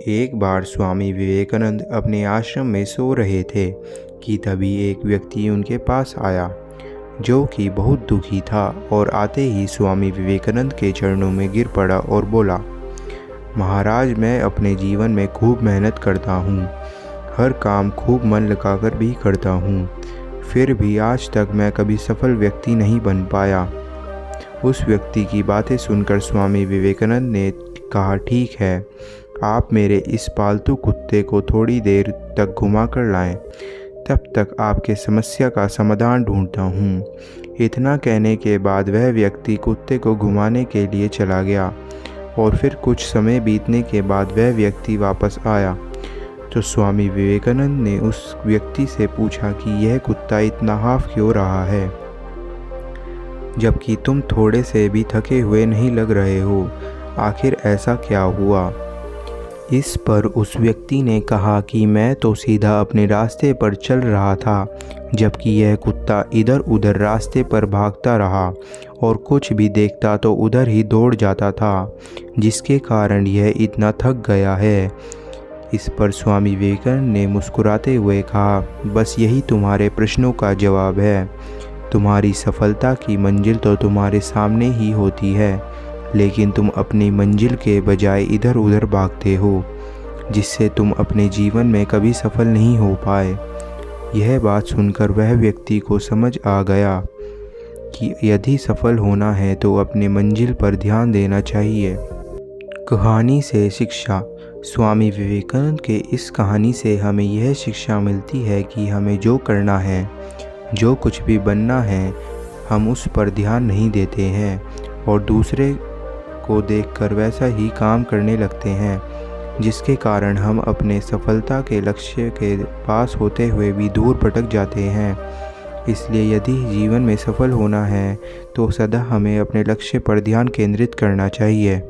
एक बार स्वामी विवेकानंद अपने आश्रम में सो रहे थे कि तभी एक व्यक्ति उनके पास आया जो कि बहुत दुखी था और आते ही स्वामी विवेकानंद के चरणों में गिर पड़ा और बोला, महाराज, मैं अपने जीवन में खूब मेहनत करता हूँ, हर काम खूब मन लगाकर भी करता हूँ, फिर भी आज तक मैं कभी सफल व्यक्ति नहीं बन पाया। उस व्यक्ति की बातें सुनकर स्वामी विवेकानंद ने कहा, ठीक है, आप मेरे इस पालतू कुत्ते को थोड़ी देर तक घुमा कर लाएं, तब तक आपके समस्या का समाधान ढूंढता हूँ। इतना कहने के बाद वह व्यक्ति कुत्ते को घुमाने के लिए चला गया और फिर कुछ समय बीतने के बाद वह व्यक्ति वापस आया तो स्वामी विवेकानंद ने उस व्यक्ति से पूछा कि यह कुत्ता इतना हाफ क्यों रहा है, जबकि तुम थोड़े से भी थके हुए नहीं लग रहे हो, आखिर ऐसा क्या हुआ। इस पर उस व्यक्ति ने कहा कि मैं तो सीधा अपने रास्ते पर चल रहा था, जबकि यह कुत्ता इधर उधर रास्ते पर भागता रहा और कुछ भी देखता तो उधर ही दौड़ जाता था, जिसके कारण यह इतना थक गया है। इस पर स्वामी विवेकानंद ने मुस्कुराते हुए कहा, बस यही तुम्हारे प्रश्नों का जवाब है। तुम्हारी सफलता की मंजिल तो तुम्हारे सामने ही होती है, लेकिन तुम अपनी मंजिल के बजाय इधर उधर भागते हो, जिससे तुम अपने जीवन में कभी सफल नहीं हो पाए। यह बात सुनकर वह व्यक्ति को समझ आ गया कि यदि सफल होना है तो अपने मंजिल पर ध्यान देना चाहिए। कहानी से शिक्षा। स्वामी विवेकानंद के इस कहानी से हमें यह शिक्षा मिलती है कि हमें जो करना है, जो कुछ भी बनना है, हम उस पर ध्यान नहीं देते हैं और दूसरे को देखकर वैसा ही काम करने लगते हैं, जिसके कारण हम अपने सफलता के लक्ष्य के पास होते हुए भी दूर भटक जाते हैं। इसलिए यदि जीवन में सफल होना है तो सदा हमें अपने लक्ष्य पर ध्यान केंद्रित करना चाहिए।